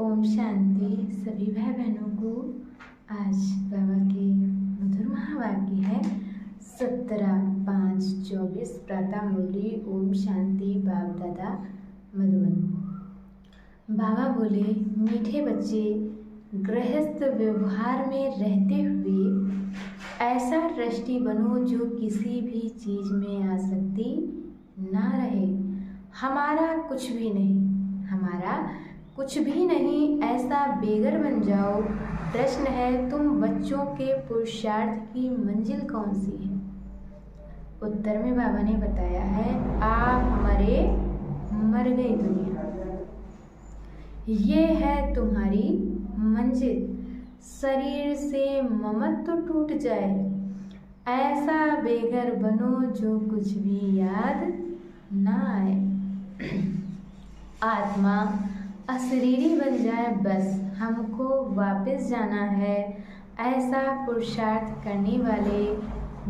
ओम शांति। सभी भाई बहनों को आज बाबा के मधुर महावाक्य है 17/5/24 प्रातः मुरली। ओम शांति। बाप दादा मधुबन। बाबा बोले, मीठे बच्चे, गृहस्थ व्यवहार में रहते हुए ऐसा दृष्टि बनो जो किसी भी चीज में आसक्ति ना रहे। हमारा कुछ भी नहीं ऐसा बेगर बन जाओ। प्रश्न है, तुम बच्चों के पुरुषार्थ की मंजिल कौन सी है? उत्तर में बाबा ने बताया है, आप मर गई दुनिया, ये है तुम्हारी मंजिल। शरीर से ममत्व टूट जाए, ऐसा बेगर बनो जो कुछ भी याद ना आए। आत्मा अशरीरी बन जाए, बस हमको वापस जाना है। ऐसा पुरुषार्थ करने वाले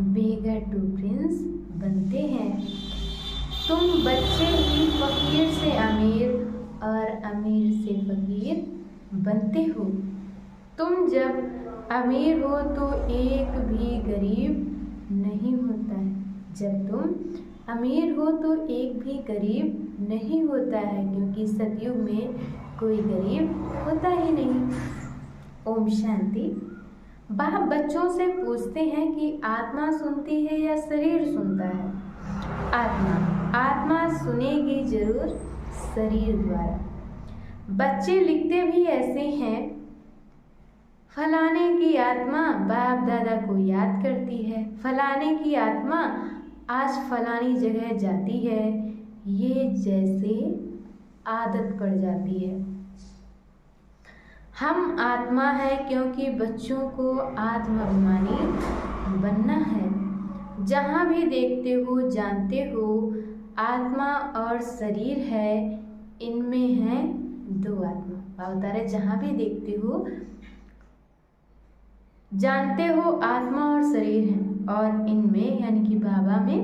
बेगर टू प्रिंस बनते हैं। तुम बच्चे ही फकीर से अमीर और अमीर से फकीर बनते हो। तुम जब अमीर हो तो एक भी गरीब नहीं होता है। जब तुम अमीर हो तो एक भी गरीब नहीं होता है, क्योंकि सतयुग में कोई गरीब होता ही नहीं। ओम शांति। बाप बच्चों से पूछते हैं कि आत्मा सुनती है या शरीर सुनता है? आत्मा सुनेगी जरूर शरीर द्वारा। बच्चे लिखते भी ऐसे हैं, फलाने की आत्मा बाप दादा को याद करती है, फलाने की आत्मा आज फलानी जगह जाती है। ये जैसे आदत पड़ जाती है। हम आत्मा है क्योंकि बच्चों को आत्माभिमानी बनना है। जहाँ भी देखते हो जानते हो, आत्मा और शरीर है, इनमें है दो आत्मा। बाबा बता रहे, जहाँ भी देखते हो जानते हो, आत्मा और शरीर है, और इनमें यानी कि बाबा में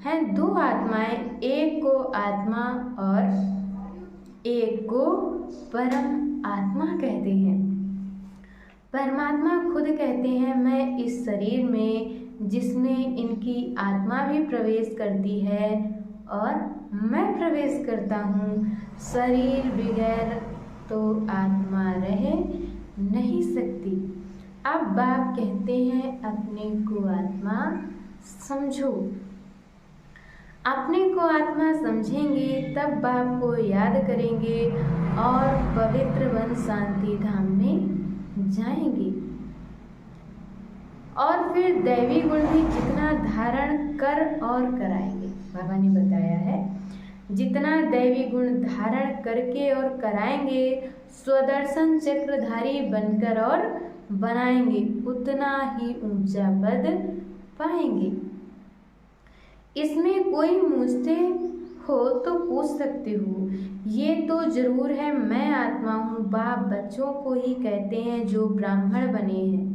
हैं दो आत्माएं। एक को आत्मा और एक को परम आत्मा कहते हैं। परमात्मा खुद कहते हैं, मैं इस शरीर में जिसमें इनकी आत्मा भी प्रवेश करती है और मैं प्रवेश करता हूँ। शरीर बगैर तो आत्मा रह नहीं सकती। अब बाप कहते हैं, अपने को आत्मा समझो। अपने को आत्मा समझेंगे तब बाप को याद करेंगे और पवित्र वन शांति धाम में जाएंगे। और फिर दैवी गुण भी जितना धारण कर और कराएंगे। बाबा ने बताया है, जितना दैवी गुण धारण करके और कराएंगे, स्वदर्शन चक्रधारी बनकर और बनाएंगे, उतना ही ऊंचा पद पाएंगे। इसमें कोई पूछते हो तो पूछ सकते हो, ये तो जरूर है मैं आत्मा हूँ। बाप बच्चों को ही कहते हैं जो ब्राह्मण बने हैं,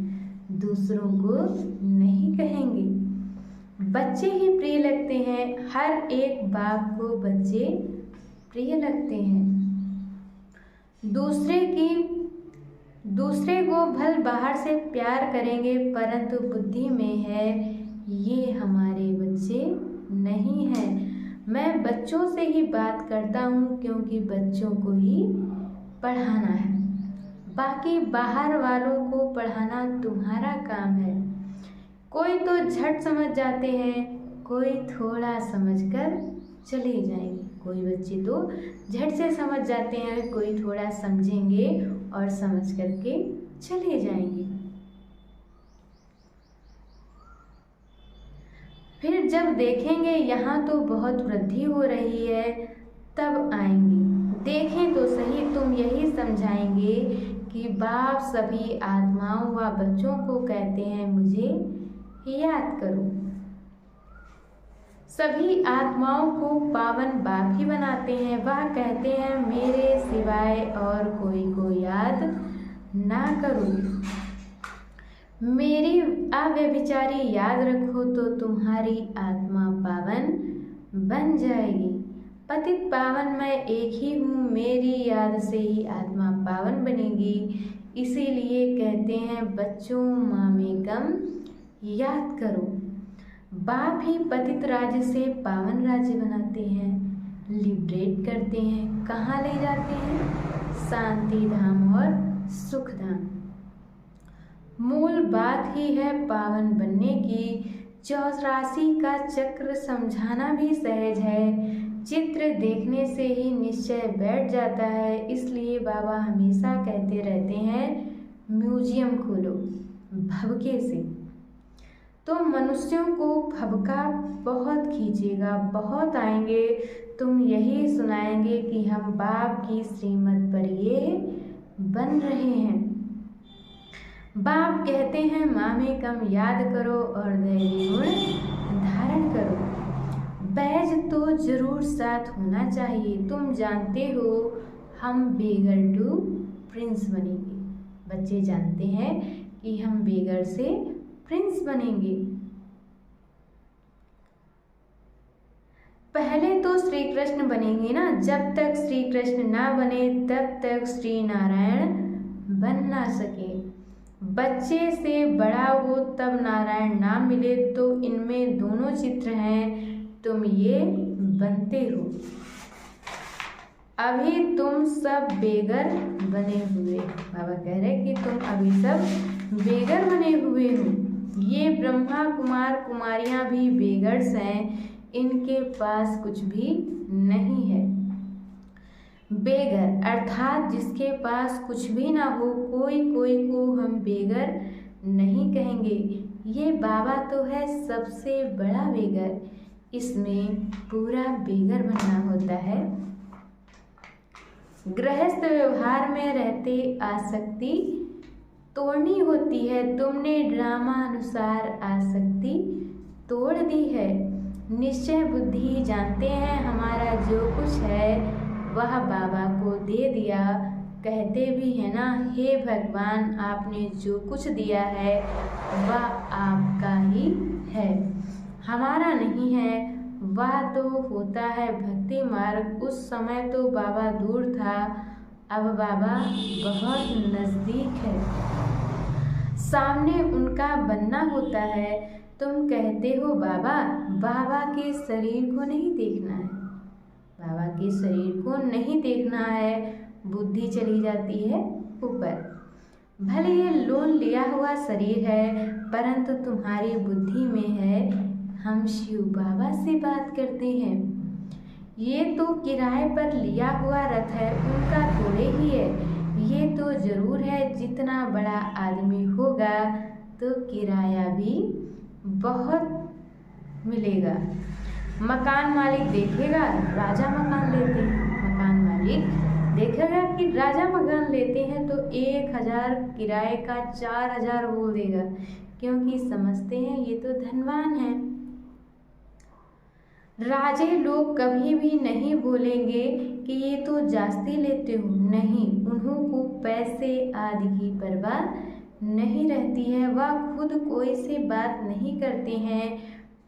दूसरों को नहीं कहेंगे। बच्चे ही प्रिय लगते हैं, हर एक बाप को बच्चे प्रिय लगते हैं। दूसरे को भल बाहर से प्यार करेंगे, परंतु बुद्धि में है ये हमारे बच्चे नहीं हैं। मैं बच्चों से ही बात करता हूँ क्योंकि बच्चों को ही पढ़ाना है। बाकी बाहर वालों को पढ़ाना तुम्हारा काम है। कोई तो झट समझ जाते हैं, कोई थोड़ा समझकर चले जाएंगे। कोई बच्चे तो झट से समझ जाते हैं, कोई थोड़ा समझेंगे और समझ करके चले जाएंगे। फिर जब देखेंगे यहाँ तो बहुत वृद्धि हो रही है, तब आएंगे। देखें तो सही, तुम यही समझाएंगे कि बाप सभी आत्माओं व बच्चों को कहते हैं, मुझे याद करो। सभी आत्माओं को पावन बाप ही बनाते हैं। वह कहते हैं, मेरे सिवाय और कोई को याद ना करो। मेरी अव्यभिचारी याद रखो तो तुम्हारी आत्मा पावन बन जाएगी। पतित पावन मैं एक ही हूँ, मेरी याद से ही आत्मा पावन बनेगी। इसीलिए कहते हैं बच्चों माँ में कम याद करो। बाप ही पतित राज्य से पावन राज्य बनाते हैं, लिबरेट करते हैं। कहाँ ले जाते हैं? शांति धाम और सुख धाम। मूल बात ही है पावन बनने की। 84 का चक्र समझाना भी सहज है, चित्र देखने से ही निश्चय बैठ जाता है। इसलिए बाबा हमेशा कहते रहते हैं म्यूजियम खोलो भवके से। तो मनुष्यों को भवका बहुत खींचेगा, बहुत आएंगे। तुम यही सुनाएंगे कि हम बाप की श्रीमत पर ये बन रहे हैं। बाप कहते हैं माँ में कम याद करो और दैवी गुण धारण करो। बैज तो जरूर साथ होना चाहिए। तुम जानते हो हम बेगर टू प्रिंस बनेंगे। बच्चे जानते हैं कि हम बेगर से प्रिंस बनेंगे। पहले तो श्री कृष्ण बनेंगे ना। जब तक श्री कृष्ण ना बने तब तक श्री नारायण बन ना सके। बच्चे से बड़ा हो तब नारायण ना मिले तो इनमें दोनों चित्र हैं, तुम ये बनते हो। अभी तुम सब बेगर बने हुए। बाबा कह रहे कि तुम अभी सब बेगर बने हुए हो। ये ब्रह्मा कुमार कुमारियां भी बेगर्स हैं, इनके पास कुछ भी नहीं है। बेगर अर्थात जिसके पास कुछ भी ना हो। कोई को हम बेगर नहीं कहेंगे। ये बाबा तो है सबसे बड़ा बेगर। इसमें पूरा बेगर बनना होता है। गृहस्थ व्यवहार में रहते आसक्ति तोड़नी होती है। तुमने ड्रामा अनुसार आसक्ति तोड़ दी है। निश्चय बुद्धि जानते हैं हमारा जो कुछ है वह बाबा को दे दिया। कहते भी है ना, हे भगवान आपने जो कुछ दिया है वह आपका ही है, हमारा नहीं है। वह तो होता है भक्ति मार्ग। उस समय तो बाबा दूर था, अब बाबा बहुत नज़दीक है। सामने उनका बनना होता है। तुम कहते हो बाबा, बाबा के शरीर को नहीं देखना है। बाबा के शरीर को नहीं देखना है। बुद्धि चली जाती है ऊपर। भले ये लोन लिया हुआ शरीर है परंतु तुम्हारी बुद्धि में है हम शिव बाबा से बात करते हैं। ये तो किराए पर लिया हुआ रथ है, उनका थोड़े ही है। ये तो जरूर है जितना बड़ा आदमी होगा तो किराया भी बहुत मिलेगा। मकान मालिक देखेगा राजा मकान लेते हैं, मकान मालिक देखेगा कि राजा मकान लेते हैं तो 1000 किराए का 4000 बोल देगा, क्योंकि समझते हैं ये तो धनवान है। राजे लोग कभी भी नहीं बोलेंगे कि ये तो जास्ती लेते हो। नहीं, उन्हों को पैसे आदि की परवाह नहीं रहती है। वह खुद कोई से बात नहीं करते हैं,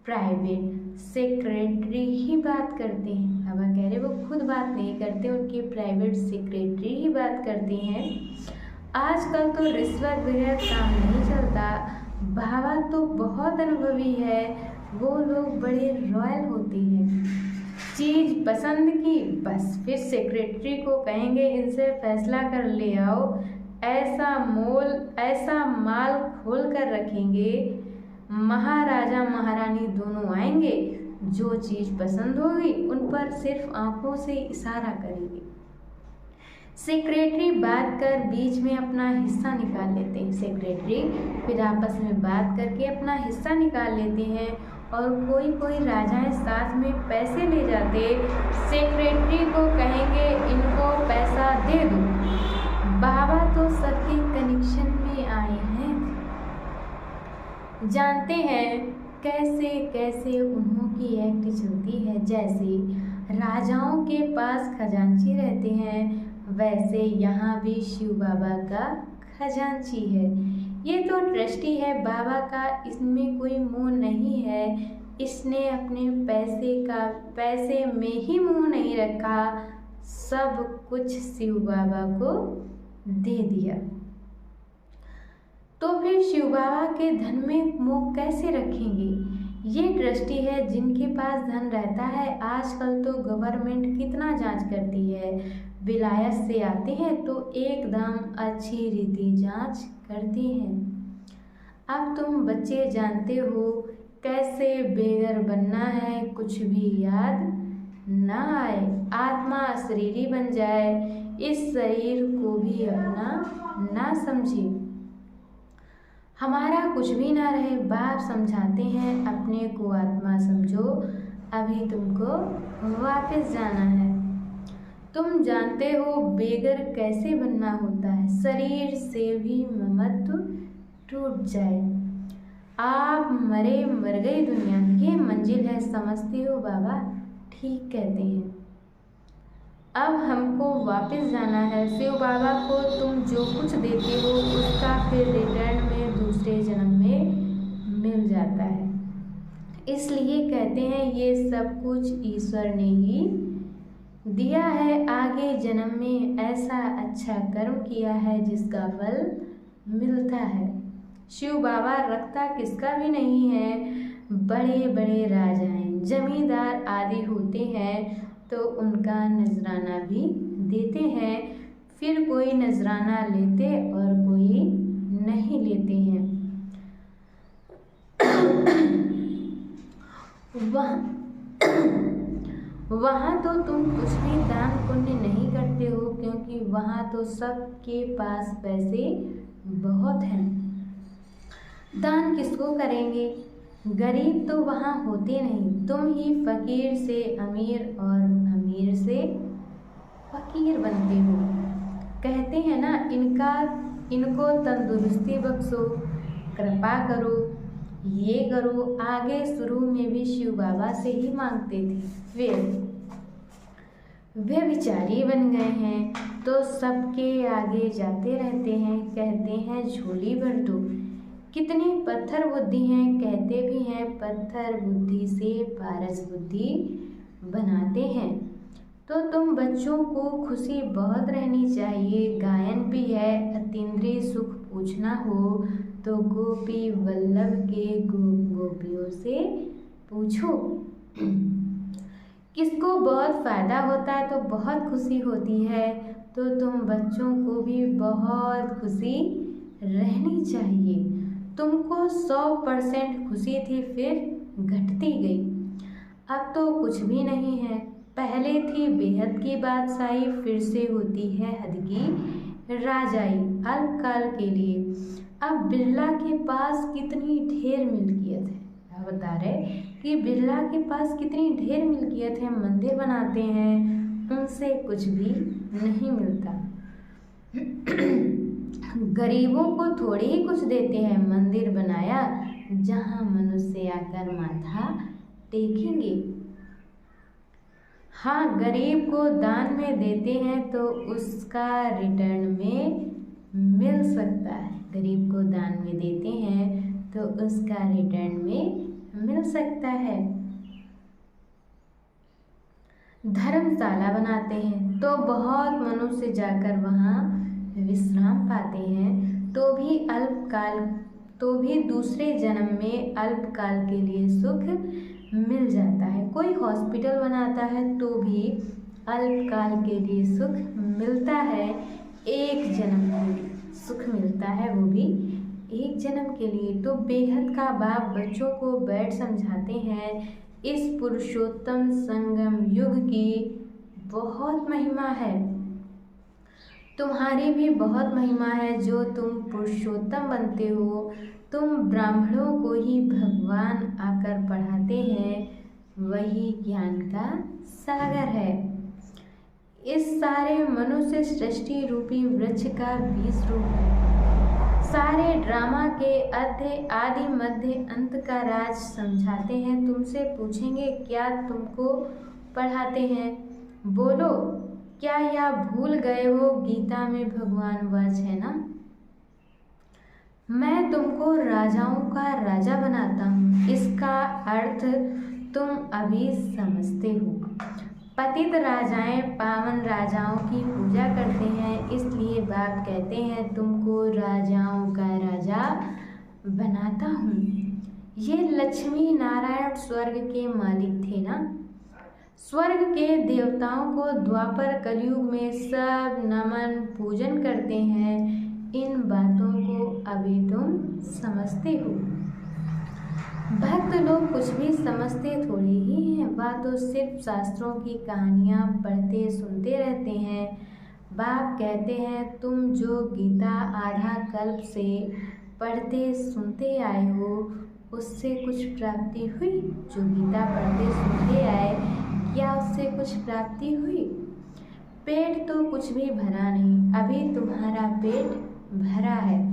प्राइवेट सेक्रेटरी ही बात करते हैं। बाबा कह रहे वो खुद बात नहीं करते, उनके प्राइवेट सेक्रेटरी ही बात करते हैं। आजकल तो रिश्वत बगैर काम नहीं चलता। बाबा तो बहुत अनुभवी है, वो लोग बड़े रॉयल होते हैं। चीज़ पसंद की बस फिर सेक्रेटरी को कहेंगे इनसे फैसला कर ले आओ, ऐसा माल खोल कर रखेंगे। महाराजा महारानी दोनों आएंगे, जो चीज़ पसंद होगी उन पर सिर्फ आंखों से इशारा करेंगे। सेक्रेटरी बात कर बीच में अपना हिस्सा निकाल लेते हैं। सेक्रेटरी फिर आपस में बात करके अपना हिस्सा निकाल लेते हैं और कोई राजाएं साथ में पैसे ले जाते। सेक्रेटरी को कहेंगे इनको पैसा दे दो। बाबा तो सबके कनेक्शन में आए हैं, जानते हैं कैसे कैसे उन्हों की एक्ट चलती है। जैसे राजाओं के पास खजांची रहते हैं वैसे यहाँ भी शिव बाबा का खजांची है। ये तो ट्रस्टी है बाबा का, इसमें कोई मोह नहीं है। इसने अपने पैसे में ही मुंह नहीं रखा, सब कुछ शिव बाबा को दे दिया। तो फिर शिव बाबा के धन में मुंह कैसे रखेंगे? ये ट्रस्टी है जिनके पास धन रहता है। आजकल तो गवर्नमेंट कितना जांच करती है, विलायत से आते हैं तो एकदम अच्छी रीति जांच करती हैं। अब तुम बच्चे जानते हो कैसे बेघर बनना है, कुछ भी याद ना आए, आत्मा शरीरी बन जाए, इस शरीर को भी अपना ना समझे, हमारा कुछ भी ना रहे। बाप समझाते हैं अपने को आत्मा समझो, अभी तुमको वापस जाना है। तुम जानते हो बेघर कैसे बनना होता है, शरीर से भी ममत्व टूट जाए, आप मर गई दुनिया, ये मंजिल है, समझते हो बाबा? ठीक कहते हैं। अब हमको वापस जाना है। शिव बाबा को तुम जो कुछ देते हो उसका फिर रिटर्न में दूसरे जन्म में मिल जाता है। इसलिए कहते हैं ये सब कुछ ईश्वर ने ही दिया है। आगे जन्म में ऐसा अच्छा कर्म किया है जिसका फल मिलता है। शिव बाबा रखता किसका भी नहीं है। बड़े बड़े राजाएं, जमींदार आदि होते हैं तो उनका नजराना भी देते हैं, फिर कोई नजराना लेते और कोई नहीं लेते हैं। वहाँ तो तुम कुछ भी दान पुण्य नहीं करते हो, क्योंकि वहाँ तो सबके पास पैसे बहुत हैं। दान किसको करेंगे? गरीब तो वहाँ होते नहीं, तुम ही फकीर से अमीर और अमीर से फकीर बनते हो। कहते हैं ना, इनको तंदुरुस्ती बख्शो, कृपा करो, ये करो। आगे शुरू में भी शिव बाबा से ही मांगते थे, वे बिचारी बन गए हैं तो सबके आगे जाते रहते हैं, कहते हैं झोली भर दो। कितनी पत्थर बुद्धि हैं, कहते भी हैं पत्थर बुद्धि से पारस बुद्धि बनाते हैं। तो तुम बच्चों को खुशी बहुत रहनी चाहिए। गायन भी है, अतीन्द्रिय सुख पूछना हो तो गोपी वल्लभ के गोपियों से पूछो। किसको बहुत फायदा होता है तो बहुत खुशी होती है, तो तुम बच्चों को भी बहुत खुशी रहनी चाहिए। तुमको 100% खुशी थी, फिर घटती गई, अब तो कुछ भी नहीं है। पहले थी बेहद की बादशाही, फिर से होती है हद की राजाई अल्पकाल के लिए। अब बिरला के पास कितनी ढेर मिल्कियत है, क्या बता रहे कि बिरला के पास कितनी ढेर मिल्कियत है, मंदिर बनाते हैं, उनसे कुछ भी नहीं मिलता। गरीबों को थोड़ी ही कुछ देते हैं। मंदिर बनाया जहाँ मनुष्य आकर माथा टेकेंगे। हाँ, गरीब को दान में देते हैं तो उसका रिटर्न में मिल सकता है। गरीब को दान में देते हैं तो उसका रिटर्न में मिल सकता है। धर्मशाला बनाते हैं तो बहुत मनुष्य जाकर वहाँ विश्राम पाते हैं, तो भी दूसरे जन्म में अल्पकाल के लिए सुख मिल जाता है। कोई हॉस्पिटल बनाता है तो भी अल्पकाल के लिए सुख मिलता है, एक जन्म के लिए सुख मिलता है, वो भी एक जन्म के लिए। तो बेहद का बाप बच्चों को बैठ समझाते हैं, इस पुरुषोत्तम संगम युग की बहुत महिमा है। तुम्हारी भी बहुत महिमा है जो तुम पुरुषोत्तम बनते हो। तुम ब्राह्मणों को ही भगवान आकर पढ़ाते हैं, वही ज्ञान का सागर है। इस सारे मनुष्य सृष्टि रूपी वृक्ष का बीज रूप है। सारे ड्रामा के आदि मध्य अंत का राज समझाते हैं। तुमसे पूछेंगे क्या तुमको पढ़ाते हैं, बोलो क्या या भूल गए हो गीता में भगवान वाच है ना, मैं तुमको राजाओं का राजा बनाता हूँ। इसका अर्थ तुम अभी समझते हो। पतित राजाएं पावन राजाओं की पूजा करते हैं, इसलिए बाप कहते हैं तुमको राजाओं का राजा बनाता हूँ। ये लक्ष्मी नारायण स्वर्ग के मालिक थे ना। स्वर्ग के देवताओं को द्वापर कलयुग में सब नमन पूजन करते हैं। इन बातों को अभी तुम समझते हो। भक्त लोग कुछ भी समझते थोड़े ही हैं, वह तो सिर्फ शास्त्रों की कहानियाँ पढ़ते सुनते रहते हैं। बाप कहते हैं तुम जो गीता आधा कल्प से पढ़ते सुनते आए हो, उससे कुछ प्राप्ति हुई? जो गीता पढ़ते सुनते आए, क्या उससे कुछ प्राप्ति हुई? पेट तो कुछ भी भरा नहीं, अभी तुम्हारा पेट भरा है।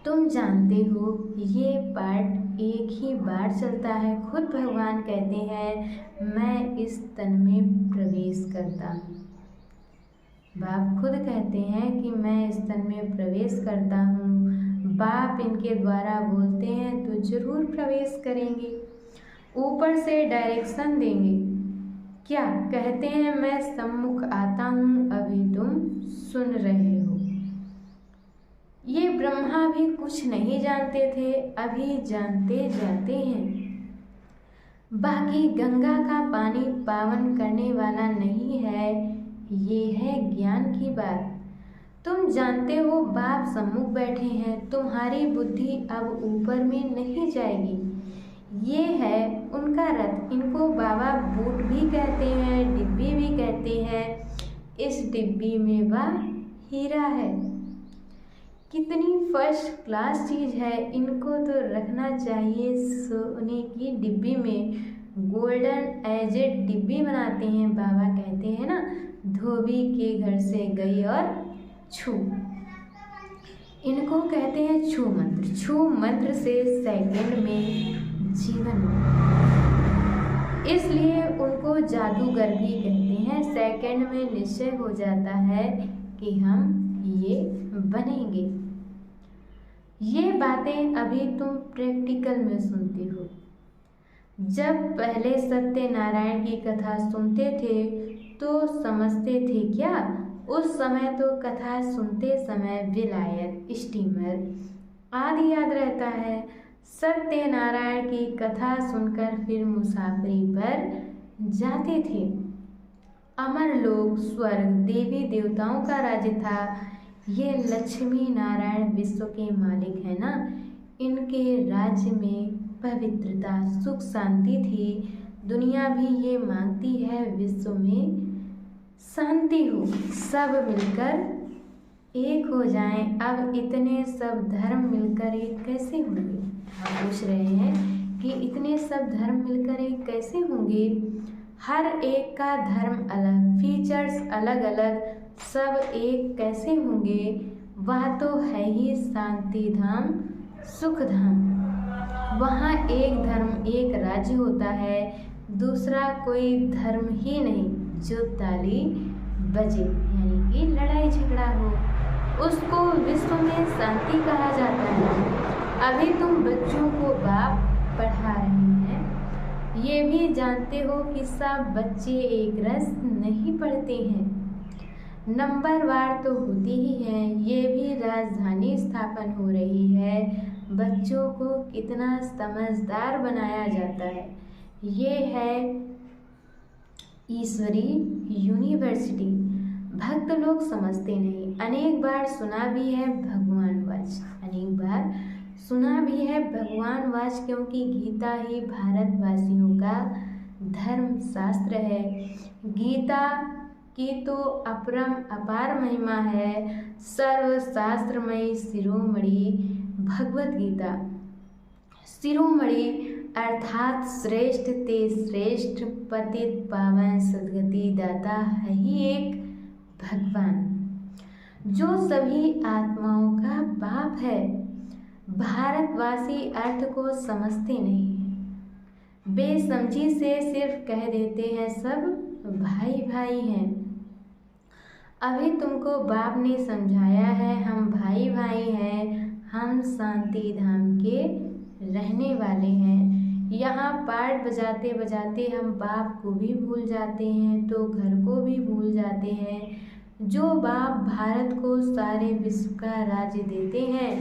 तुम जानते हो ये पाठ एक ही बार चलता है। खुद भगवान कहते हैं मैं इस तन में प्रवेश करता हूँ। बाप खुद कहते हैं कि मैं इस तन में प्रवेश करता हूँ। बाप इनके द्वारा बोलते हैं तो जरूर प्रवेश करेंगे, ऊपर से डायरेक्शन देंगे। क्या कहते हैं मैं सम्मुख आता हूँ, अभी तुम सुन रहे हो। ये ब्रह्मा भी कुछ नहीं जानते थे, अभी जानते जाते हैं। बाकी गंगा का पानी पावन करने वाला नहीं है, ये है ज्ञान की बात। तुम जानते हो बाप सम्मुख बैठे हैं, तुम्हारी बुद्धि अब ऊपर में नहीं जाएगी। ये है उनका रथ। इनको बाबा बूट भी कहते हैं, डिब्बी भी कहते हैं। इस डिब्बी में वह हीरा है। कितनी फर्स्ट क्लास चीज़ है, इनको तो रखना चाहिए सोने की डिब्बी में। गोल्डन एजेड डिब्बी बनाते हैं। बाबा कहते हैं ना, धोबी के घर से गई और छू। इनको कहते हैं छू मंत्र। छू मंत्र से सेकंड में जीवन, इसलिए उनको जादूगर भी कहते हैं। सेकंड में निश्चय हो जाता है कि हम ये बनेंगे। ये बातें अभी तुम प्रैक्टिकल में सुनते हो। जब पहले सत्यनारायण की कथा सुनते थे तो समझते थे क्या? उस समय तो कथा सुनते समय विलायत, स्टीमर आदि याद रहता है। सत्यनारायण की कथा सुनकर फिर मुसाफरी पर जाते थे। अमर लोक, स्वर्ग, देवी देवताओं का राज्य था। ये लक्ष्मी नारायण विश्व के मालिक है ना। इनके राज्य में पवित्रता, सुख, शांति थी। दुनिया भी ये मांगती है विश्व में शांति हो, सब मिलकर एक हो जाएं। अब इतने सब धर्म मिलकर एक कैसे होंगे? आप पूछ रहे हैं कि इतने सब धर्म मिलकर एक कैसे होंगे? हर एक का धर्म अलग, फीचर्स अलग अलग, सब एक कैसे होंगे? वह तो है ही शांति धाम, सुख धाम। वहाँ एक धर्म, एक राज्य होता है, दूसरा कोई धर्म ही नहीं जो ताली बजे, यानी कि लड़ाई झगड़ा हो, उसको विश्व में शांति कहा जाता है। अभी तुम बच्चों को बाप पढ़ा रहे हैं, ये भी जानते हो कि सब बच्चे एक रस नहीं पढ़ते हैं, नंबरवार तो होती ही है। ये भी राजधानी स्थापन हो रही है। बच्चों को कितना समझदार बनाया जाता है। ये है ईश्वरी यूनिवर्सिटी। भक्त लोग समझते नहीं। अनेक बार सुना भी है भगवान वाच, अनेक बार सुना भी है भगवान वाच, क्योंकि गीता ही भारतवासियों का धर्म शास्त्र है। गीता की तो अपरम अपार महिमा है। सर्वशास्त्रमयी शिरोमणि भगवत गीता। शिरोमणि अर्थात श्रेष्ठ ते श्रेष्ठ, पतित पावन सद्गति दाता है ही एक भगवान, जो सभी आत्माओं का बाप है। भारतवासी अर्थ को समझते नहीं, बेसमझी से सिर्फ कह देते हैं सब भाई भाई हैं। अभी तुमको बाप ने समझाया है हम भाई भाई हैं, हम शांति धाम के रहने वाले हैं। यहाँ पाठ बजाते बजाते हम बाप को भी भूल जाते हैं तो घर को भी भूल जाते हैं। जो बाप भारत को सारे विश्व का राज्य देते हैं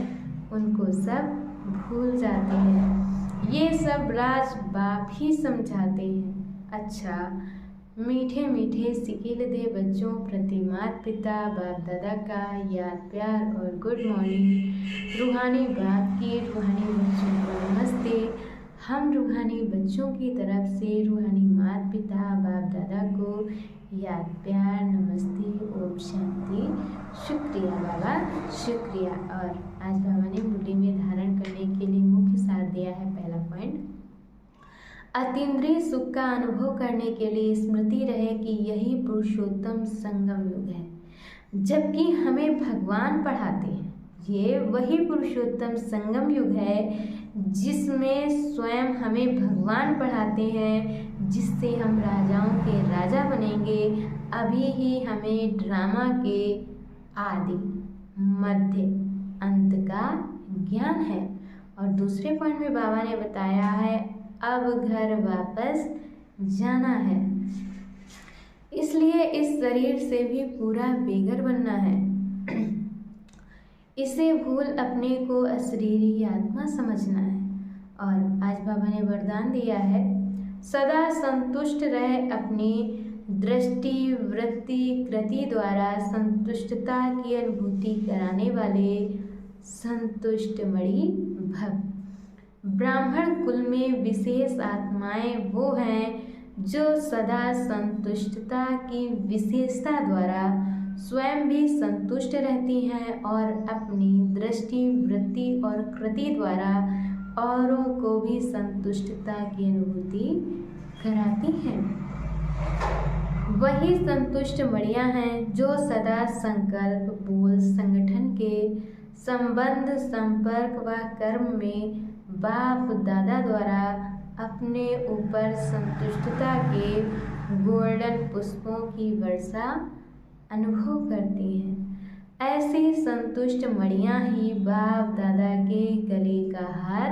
उनको सब भूल जाते हैं। ये सब राज बाप ही समझाते हैं। अच्छा, मीठे मीठे सिकिल दे बच्चों प्रति माता पिता बाप दादा का याद प्यार और गुड मॉर्निंग। रूहानी बाप की रूहानी बच्चों को नमस्ते। हम रूहानी बच्चों की तरफ से रूहानी माता पिता बाप दादा को याद प्यार नमस्ते ओम शांति। शुक्रिया बाबा, शुक्रिया। और आज बाबा ने मुट्ठी में धारण करने के लिए मुख्य सार दिया है। पहला पॉइंट, अतीन्द्रिय सुख का अनुभव करने के लिए स्मृति रहे कि यही पुरुषोत्तम संगम युग है। जबकि हमें भगवान पढ़ाते हैं ये वही पुरुषोत्तम संगम युग है जिसमें स्वयं हमें भगवान पढ़ाते हैं, जिससे हम राजाओं के राजा बनेंगे। अभी ही हमें ड्रामा के आदि मध्य अंत का ज्ञान है। और दूसरे पॉइंट में बाबा ने बताया है अब घर वापस जाना है, इसलिए इस शरीर से भी पूरा बेघर बनना है। इसे भूल अपने को अशरीरी आत्मा समझना है। और आज बाबा ने वरदान दिया है सदा संतुष्ट रहे, अपनी दृष्टि वृत्ति कृति द्वारा संतुष्टता की अनुभूति कराने वाले संतुष्ट मणि भव। ब्राह्मण कुल में विशेष आत्माएं वो हैं जो सदा संतुष्टता की विशेषता द्वारा स्वयं भी संतुष्ट रहती हैं और अपनी दृष्टि वृत्ति और कृति द्वारा औरों को भी संतुष्टता की अनुभूति कराती हैं। वही संतुष्ट मणियाँ हैं जो सदा संकल्प बोल संगठन के संबंध संपर्क व कर्म में बाप दादा द्वारा अपने ऊपर संतुष्टता के गोल्डन पुष्पों की वर्षा अनुभव करती हैं। ऐसी संतुष्ट मणियाँ ही बाप दादा के गले का हार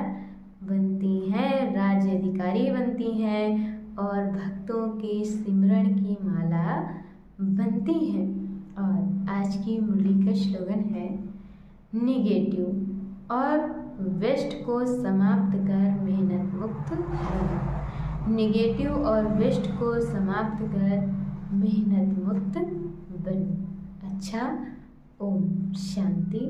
बनती हैं, राज्य अधिकारी बनती हैं और भक्तों के सिमरण की माला बनती हैं। और आज की मुरली का स्लोगन है निगेटिव और वेस्ट को समाप्त कर मेहनत मुक्त बनो। निगेटिव और वेस्ट को समाप्त कर मेहनत मुक्त बनो। अच्छा, ओम शांति।